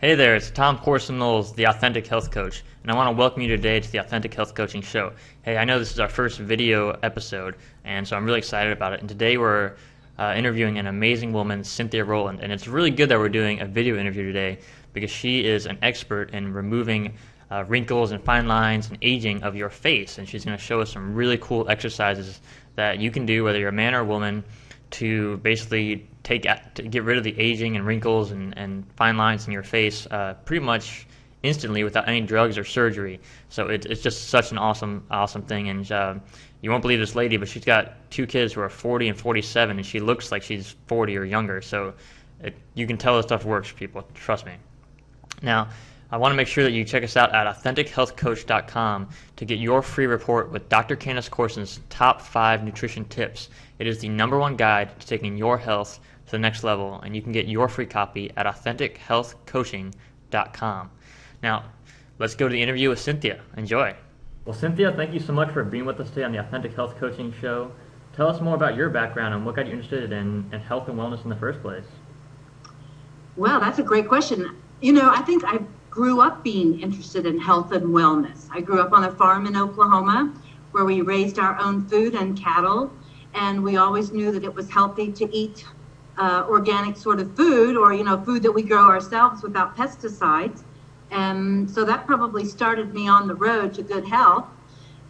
Hey there, it's Tom Corson-Knowles, the Authentic Health Coach, and I want to welcome you today to the Authentic Health Coaching Show. Hey, I know this is our first video episode, and so I'm really excited about it. And today we're interviewing an amazing woman, Cynthia Rowland, and it's really good that we're doing a video interview today because she is an expert in removing wrinkles and fine lines and aging of your face, and she's going to show us some really cool exercises that you can do, whether you're a man or a woman, to basically to get rid of the aging and wrinkles and fine lines in your face pretty much instantly without any drugs or surgery. So it's just such an awesome thing. And you won't believe this lady, but she's got two kids who are 40 and 47, and she looks like she's 40 or younger. So you can tell this stuff works, people. Trust me. Now, I want to make sure that you check us out at AuthenticHealthCoach.com to get your free report with Dr. Candace Corson's top 5 nutrition tips. It is the #1 guide to taking your health to the next level, and you can get your free copy at AuthenticHealthCoaching.com. Now, let's go to the interview with Cynthia. Enjoy. Well, Cynthia, thank you so much for being with us today on the Authentic Health Coaching Show. Tell us more about your background and what got you interested in health and wellness in the first place. Well, that's a great question. You know, I think I grew up being interested in health and wellness. I grew up on a farm in Oklahoma where we raised our own food and cattle, and we always knew that it was healthy to eat organic sort of food, or, you know, food that we grow ourselves without pesticides. And so that probably started me on the road to good health.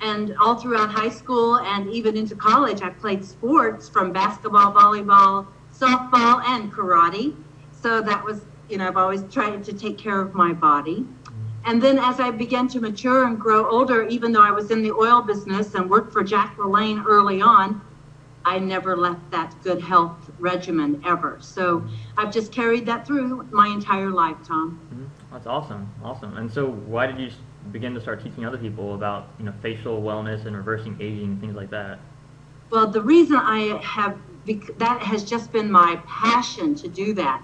And all throughout high school and even into college, I played sports from basketball, volleyball, softball, and karate. So that was, you know, I've always tried to take care of my body. And then as I began to mature and grow older, even though I was in the oil business and worked for Jack LaLanne early on, I never left that good health regimen ever. So I've just carried that through my entire life, Tom. That's awesome. And so why did you begin to start teaching other people about, you know, facial wellness and reversing aging and things like that? Well, the reason that has just been my passion to do that.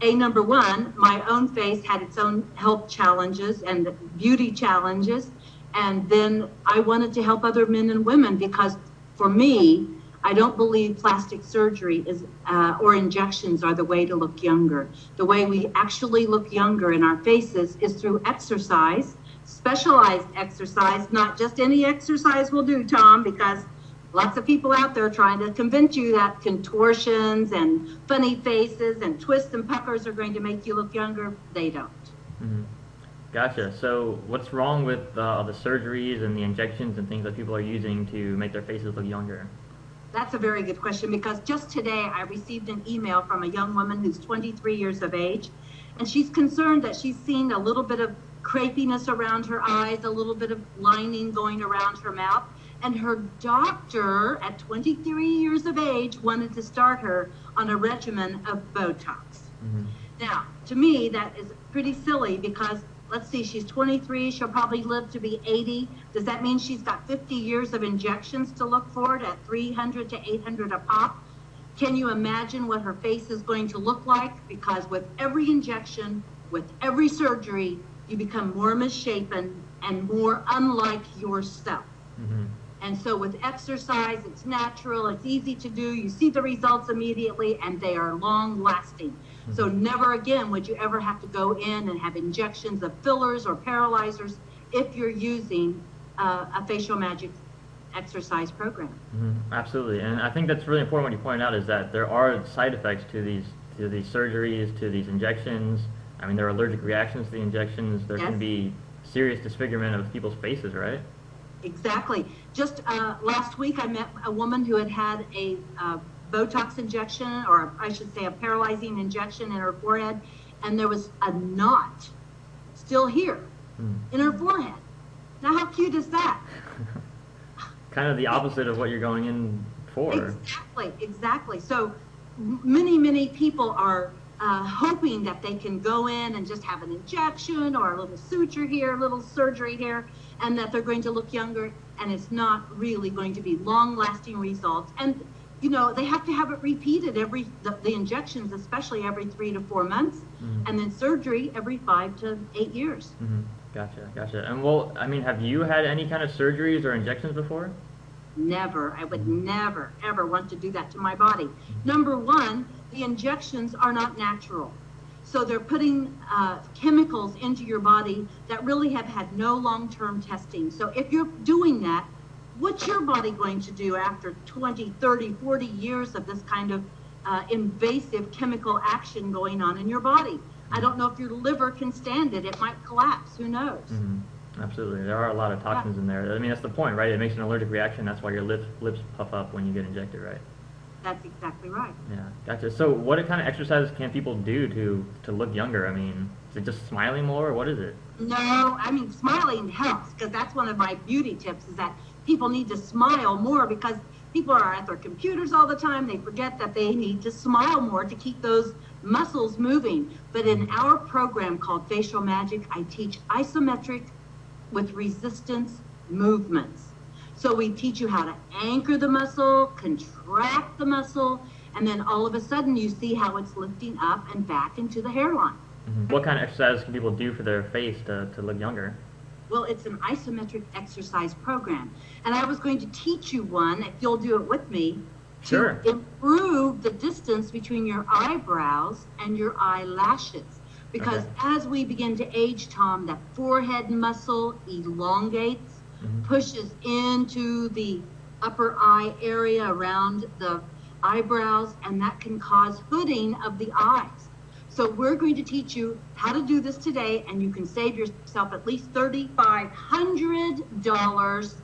Number one, my own face had its own health challenges and beauty challenges. And then I wanted to help other men and women because for me, I don't believe plastic surgery or injections are the way to look younger. The way we actually look younger in our faces is through exercise, specialized exercise. Not just any exercise will do, Tom, because lots of people out there trying to convince you that contortions and funny faces and twists and puckers are going to make you look younger. They don't. Mm-hmm. Gotcha. So what's wrong with the surgeries and the injections and things that people are using to make their faces look younger? That's a very good question, because just today I received an email from a young woman who's 23 years of age, and she's concerned that she's seen a little bit of crepiness around her eyes, a little bit of lining going around her mouth, and her doctor at 23 years of age wanted to start her on a regimen of Botox. Mm-hmm. Now, to me, that is pretty silly because, let's see, she's 23, she'll probably live to be 80. Does that mean she's got 50 years of injections to look forward at $300 to $800 a pop? Can you imagine what her face is going to look like? Because with every injection, with every surgery, you become more misshapen and more unlike yourself. Mm-hmm. And so with exercise, it's natural, it's easy to do, you see the results immediately, and they are long-lasting. Mm-hmm. So never again would you ever have to go in and have injections of fillers or paralyzers if you're using a facial magic exercise program. Mm-hmm. Absolutely, and I think that's really important what you pointed out, is that there are side effects to these surgeries, to these injections. I mean, there are allergic reactions to the injections. There can be serious disfigurement of people's faces, right? Exactly. Just last week I met a woman who had a Botox injection, or I should say a paralyzing injection in her forehead, and there was a knot still here in her forehead. Now how cute is that? Kind of the opposite of what you're going in for. Exactly. So many people are hoping that they can go in and just have an injection or a little suture here, a little surgery here, and that they're going to look younger, and it's not really going to be long-lasting results. And, you know, they have to have it repeated the injections, especially every 3 to 4 months, and then surgery every 5 to 8 years. Mm-hmm. Gotcha. And well, I mean, have you had any kind of surgeries or injections before? Never. I would never, ever want to do that to my body. Number one, the injections are not natural. So they're putting chemicals into your body that really have had no long-term testing. So if you're doing that, what's your body going to do after 20, 30, 40 years of this kind of invasive chemical action going on in your body? I don't know if your liver can stand it. It might collapse. Who knows? Mm-hmm. Absolutely. There are a lot of toxins in there. I mean, that's the point, right? It makes an allergic reaction. That's why your lips puff up when you get injected, right? That's exactly right. Yeah, gotcha. So what kind of exercises can people do to look younger? I mean, is it just smiling more, or what is it? No, I mean, smiling helps, because that's one of my beauty tips, is that people need to smile more, because people are at their computers all the time. They forget that they need to smile more to keep those muscles moving. But in our program called Facial Magic, I teach isometric with resistance movements. So we teach you how to anchor the muscle, contract the muscle, and then all of a sudden you see how it's lifting up and back into the hairline. Mm-hmm. What kind of exercises can people do for their face to look younger? Well, it's an isometric exercise program. And I was going to teach you one, if you'll do it with me, Sure. to improve the distance between your eyebrows and your eyelashes. Because as we begin to age, Tom, that forehead muscle elongates, pushes into the upper eye area around the eyebrows, and that can cause hooding of the eyes. So we're going to teach you how to do this today, and you can save yourself at least $3,500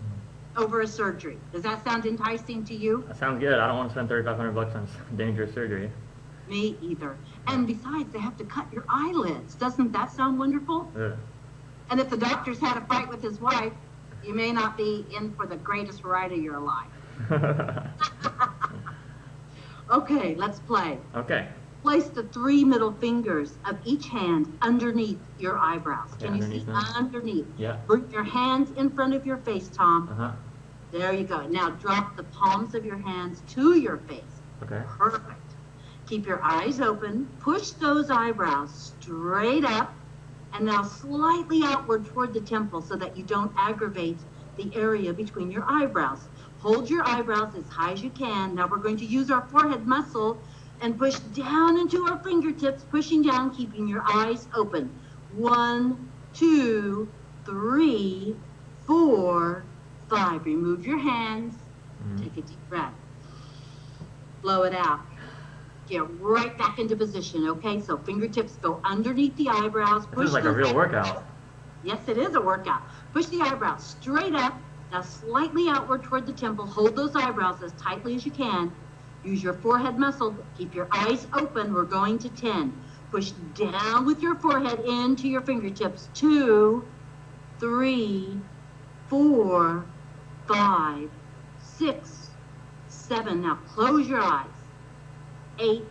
over a surgery. Does that sound enticing to you? That sounds good. I don't want to spend $3,500 on dangerous surgery. Me either. And besides, they have to cut your eyelids. Doesn't that sound wonderful? Yeah. And if the doctor's had a fight with his wife, you may not be in for the greatest ride of your life. Okay, let's play. Okay. Place the 3 middle fingers of each hand underneath your eyebrows. Okay, Can you see them? underneath? Yeah. Bring your hands in front of your face, Tom. Uh-huh. There you go. Now drop the palms of your hands to your face. Okay. Perfect. Keep your eyes open. Push those eyebrows straight up, and now slightly outward toward the temple so that you don't aggravate the area between your eyebrows. Hold your eyebrows as high as you can. Now we're going to use our forehead muscle and push down into our fingertips, pushing down, keeping your eyes open. 1, 2, 3, 4, 5. Remove your hands. Take a deep breath. Blow it out. Get right back into position, okay? So fingertips go underneath the eyebrows. This is like a real workout. Yes, it is a workout. Push the eyebrows straight up, now slightly outward toward the temple. Hold those eyebrows as tightly as you can. Use your forehead muscle. Keep your eyes open. We're going to 10. Push down with your forehead into your fingertips. 2, 3, 4, 5, 6, 7. Now close your eyes. 8,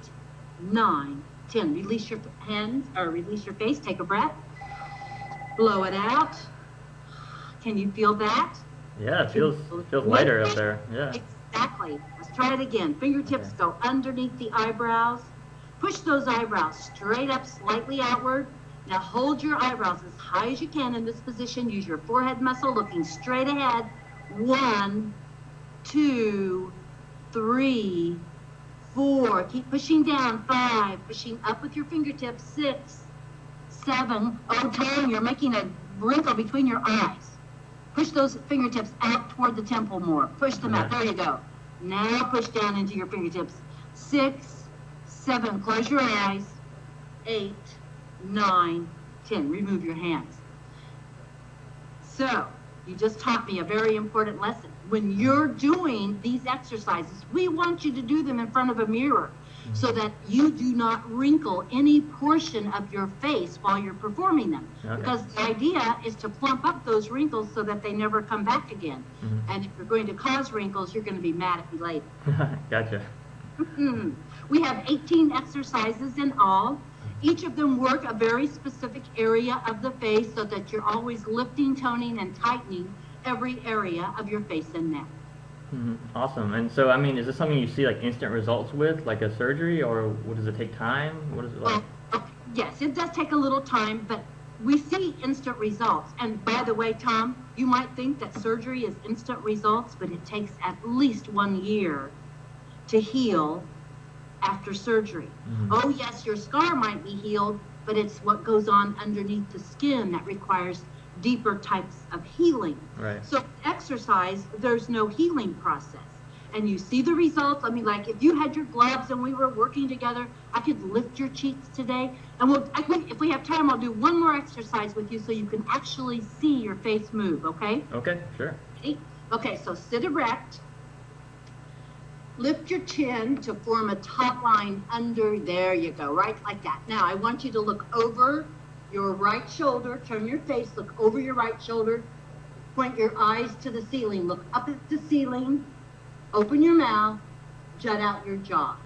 9, 10. Release your hands, or release your face. Take a breath. Blow it out. Can you feel that? Yeah, it feels lighter up there. Yeah. Exactly. Let's try it again. Fingertips go underneath the eyebrows. Push those eyebrows straight up, slightly outward. Now hold your eyebrows as high as you can in this position. Use your forehead muscle, looking straight ahead. 1, 2, 3, 4. Keep pushing down. 5. Pushing up with your fingertips. 6, 7. Oh, Tom, you're making a wrinkle between your eyes. Push those fingertips out toward the temple more. Push them out. There you go. Now push down into your fingertips. 6, 7. Close your eyes. 8, 9, 10. Remove your hands. So, you just taught me a very important lesson. When you're doing these exercises, we want you to do them in front of a mirror so that you do not wrinkle any portion of your face while you're performing them. Okay. Because the idea is to plump up those wrinkles so that they never come back again. And if you're going to cause wrinkles, you're going to be mad at me later. Gotcha. We have 18 exercises in all. Each of them work a very specific area of the face so that you're always lifting, toning, and tightening every area of your face and neck. Awesome. And so, I mean, is this something you see like instant results with, like a surgery, or what, does it take time? What is it like? Yes, it does take a little time, but we see instant results. And by the way, Tom, you might think that surgery is instant results, but it takes at least 1 year to heal after surgery. Oh yes, your scar might be healed, but it's what goes on underneath the skin that requires deeper types of healing. Right. So exercise, there's no healing process. And you see the results. I mean, like if you had your gloves and we were working together, I could lift your cheeks today. And if we have time, I'll do one more exercise with you so you can actually see your face move, okay? Okay, sure. Okay, so sit erect. Lift your chin to form a top line under. There you go, right like that. Now, I want you to look over your right shoulder. Turn your face, look over your right shoulder. Point your eyes to the ceiling. Look up at the ceiling. Open your mouth, jut out your jaw.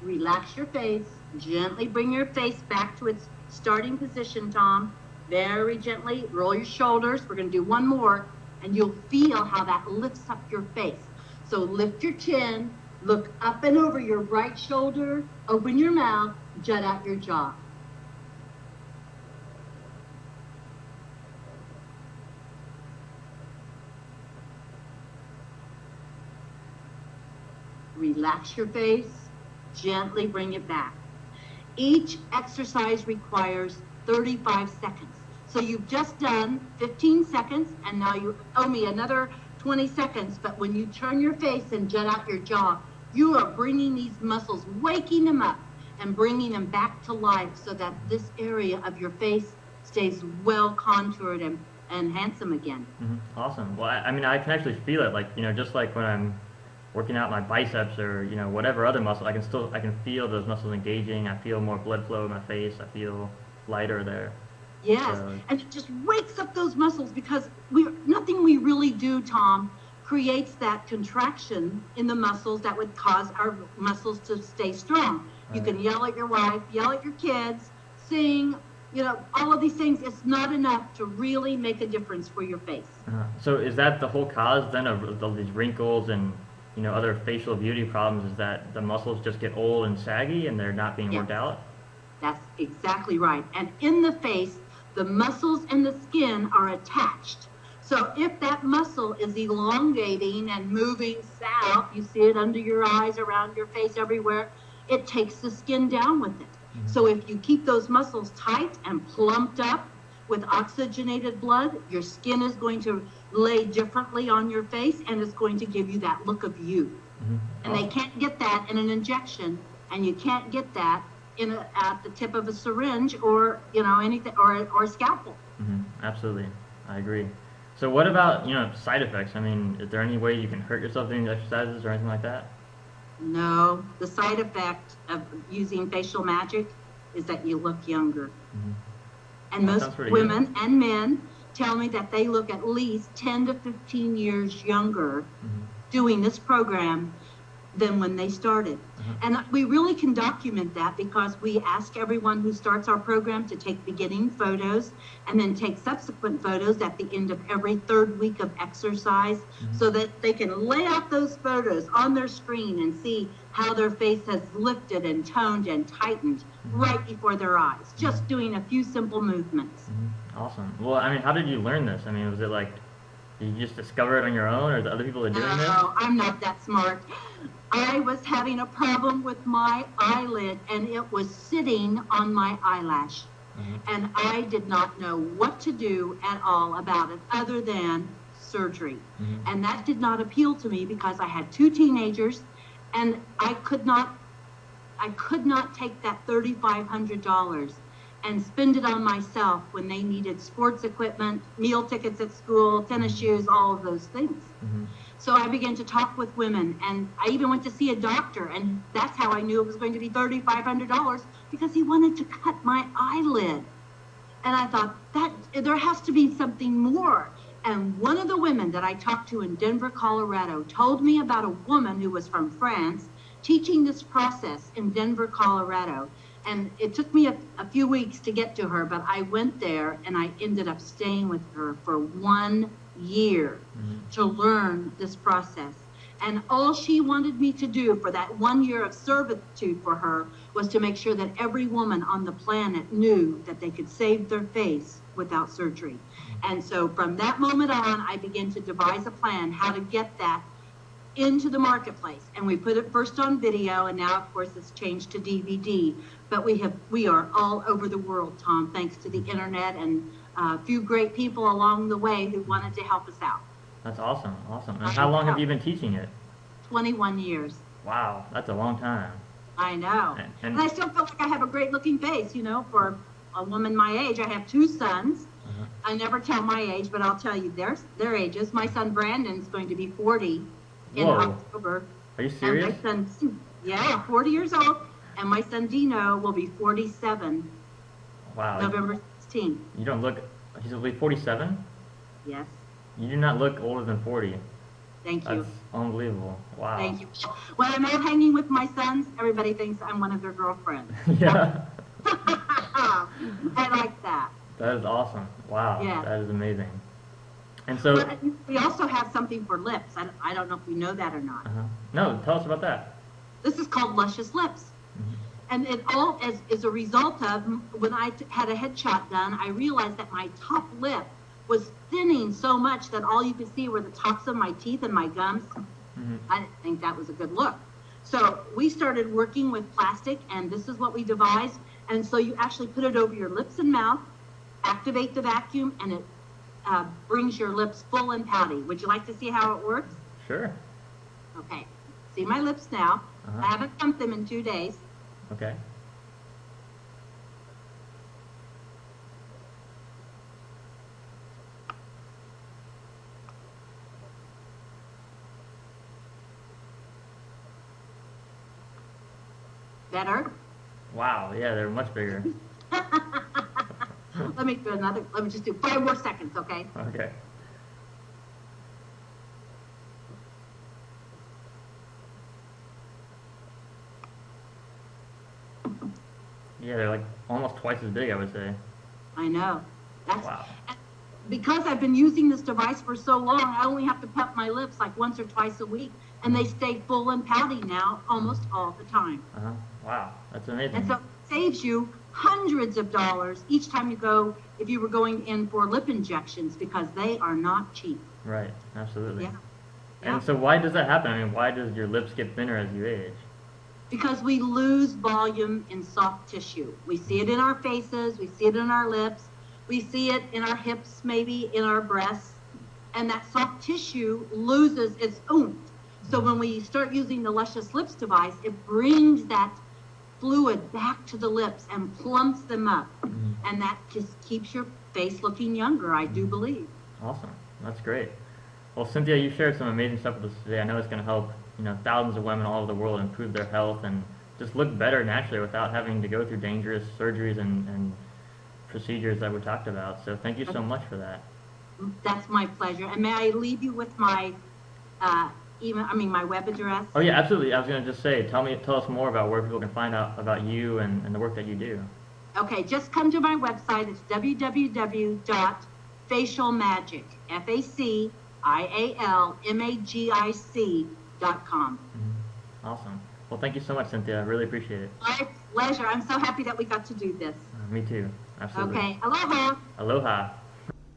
Relax your face. Gently bring your face back to its starting position, Tom. Very gently roll your shoulders. We're going to do one more, and you'll feel how that lifts up your face. So lift your chin, look up and over your right shoulder, open your mouth, jut out your jaw. Relax your face, gently bring it back. Each exercise requires 35 seconds. So you've just done 15 seconds, and now you owe me another 20 seconds. But when you turn your face and jut out your jaw, you are bringing these muscles, waking them up and bringing them back to life so that this area of your face stays well contoured and handsome again. Awesome. Well, I mean, I can actually feel it, like, just like when I'm working out my biceps or whatever other muscle, I can feel those muscles engaging. I feel more blood flow in my face. I feel lighter there. Yes, and it just wakes up those muscles because nothing we really do, Tom, creates that contraction in the muscles that would cause our muscles to stay strong. Right. You can yell at your wife, yell at your kids, sing, all of these things. It's not enough to really make a difference for your face. So is that the whole cause then of these wrinkles and other facial beauty problems, is that the muscles just get old and saggy and they're not being worked out? That's exactly right. And in the face, the muscles and the skin are attached. So if that muscle is elongating and moving south, you see it under your eyes, around your face, everywhere, it takes the skin down with it. So if you keep those muscles tight and plumped up with oxygenated blood, your skin is going to lay differently on your face, and it's going to give you that look of youth. And they can't get that in an injection, and you can't get that at the tip of a syringe or anything or a scalpel. Absolutely, I agree. So what about side effects? I mean, is there any way you can hurt yourself doing exercises or anything like that? No, the side effect of using facial magic is that you look younger. And most women and men tell me that they look at least 10 to 15 years younger doing this program than when they started. And we really can document that because we ask everyone who starts our program to take beginning photos and then take subsequent photos at the end of every third week of exercise so that they can lay out those photos on their screen and see how their face has lifted and toned and tightened right before their eyes, just doing a few simple movements. Awesome. Well, I mean, how did you learn this? I mean, was it like, did you just discover it on your own, or the other people are doing this? No, I'm not that smart. I was having a problem with my eyelid, and it was sitting on my eyelash. And I did not know what to do at all about it other than surgery. And that did not appeal to me because I had two teenagers, and I could not take that $3,500 and spend it on myself when they needed sports equipment, meal tickets at school, tennis shoes, all of those things. So I began to talk with women, and I even went to see a doctor, and that's how I knew it was going to be $3,500, because he wanted to cut my eyelid. And I thought, that there has to be something more. And one of the women that I talked to in Denver, Colorado, told me about a woman who was from France teaching this process in Denver, Colorado. And it took me a few weeks to get to her, but I went there and I ended up staying with her for 1 year to learn this process. And all she wanted me to do for that 1 year of servitude for her was to make sure that every woman on the planet knew that they could save their face without surgery. And so from that moment on, I began to devise a plan how to get that into the marketplace. And we put it first on video, and now, of course, it's changed to DVD. But we are all over the world, Tom, thanks to the internet and a few great people along the way who wanted to help us out. That's awesome, awesome. And how long have you been teaching it? 21 years. Wow, that's a long time. I know. And I still feel like I have a great looking face, you know, for a woman my age. I have 2 sons. I never tell my age, but I'll tell you their ages. My son Brandon's going to be 40 in October. Are you serious? And my son, 40 years old. And my son Dino will be 47. Wow. November 16th. You don't look, he's only 47? Yes. You do not look older than 40. Thank you. That's unbelievable. Wow. Thank you. When I'm out hanging with my sons, everybody thinks I'm one of their girlfriends. Yeah. I like that. That is awesome. Wow. Yeah. That is amazing. And so... But we also have something for lips. I don't know if we know that or not. No, tell us about that. This is called Luscious Lips. And it all is a result of, when I had a headshot done, I realized that my top lip was thinning so much that all you could see were the tops of my teeth and my gums. I didn't think that was a good look. So we started working with plastic, and this is what we devised. And so you actually put it over your lips and mouth, activate the vacuum, and it brings your lips full and pouty. Would you like to see how it works? Sure. Okay. See my lips now. I haven't plumped them in 2 days. Okay. Better? Wow, yeah, they're much bigger. Let me just do 5 more seconds, okay? Okay. Yeah, they're like almost twice as big, I would say. I know. Wow. Because I've been using this device for so long, I only have to pump my lips like once or twice a week, and they stay full and pouty now almost all the time. Wow, that's amazing. And so it saves you hundreds of dollars each time you go, if you were going in for lip injections, because they are not cheap. Right, absolutely. Yeah. And so why does that happen? I mean, why does your lips get thinner as you age? Because we lose volume in soft tissue. We see it in our faces, we see it in our lips, we see it in our hips, maybe in our breasts, and that soft tissue loses its oomph. So when we start using the Luscious Lips device, it brings that fluid back to the lips and plumps them up. And that just keeps your face looking younger, I do believe. Awesome. That's great. Well, Cynthia, you shared some amazing stuff with us today. I know it's going to help, thousands of women all over the world improve their health and just look better naturally without having to go through dangerous surgeries and procedures that we talked about. So thank you so much for that. That's my pleasure. And may I leave you with my my web address? Oh yeah, absolutely. I was going to just say, tell us more about where people can find out about you and the work that you do. Okay, just come to my website. It's www.facialmagic, FACIALMAGIC.com. Awesome. Well, thank you so much, Cynthia. I really appreciate it. My pleasure. I'm so happy that we got to do this. Me too. Absolutely. Okay. Aloha. Aloha.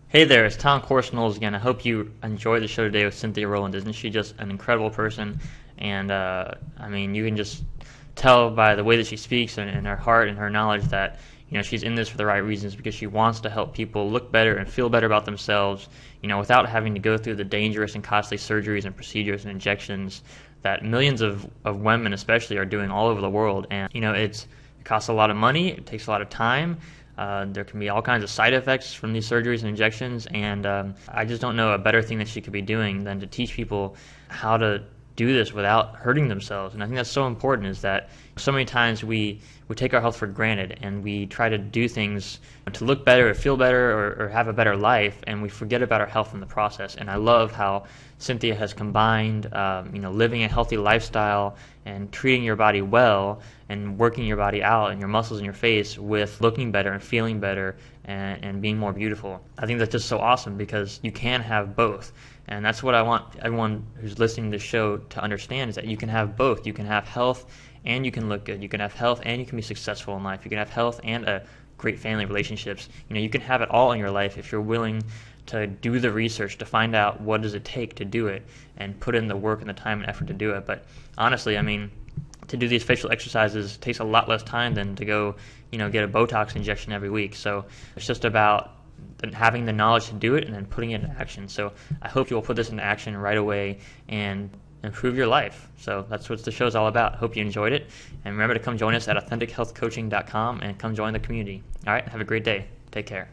Hey there, it's Tom Corson-Knowles again. I hope you enjoyed the show today with Cynthia Rowland. Isn't she just an incredible person? And, you can just tell by the way that she speaks and her heart and her knowledge that, she's in this for the right reasons, because she wants to help people look better and feel better about themselves, without having to go through the dangerous and costly surgeries and procedures and injections that millions of women especially are doing all over the world. And, it costs a lot of money, it takes a lot of time. There can be all kinds of side effects from these surgeries and injections, and I just don't know a better thing that she could be doing than to teach people how to do this without hurting themselves. And I think that's so important, is that so many times we take our health for granted, and we try to do things to look better or feel better or have a better life, and we forget about our health in the process. And I love how Cynthia has combined, living a healthy lifestyle and treating your body well and working your body out and your muscles in your face with looking better and feeling better and being more beautiful. I think that's just so awesome because you can have both. And that's what I want everyone who's listening to the show to understand, is that you can have both. You can have health and you can look good. You can have health and you can be successful in life. You can have health and a great family relationships. You can have it all in your life if you're willing to do the research to find out what does it take to do it and put in the work and the time and effort to do it. But honestly, to do these facial exercises takes a lot less time than to go, get a botox injection every week. So it's just about having the knowledge to do it and then putting it into action. So I hope you will put this into action right away and improve your life. So that's what the show's all about. Hope you enjoyed it. And remember to come join us at AuthenticHealthCoaching.com and come join the community. All right, have a great day. Take care.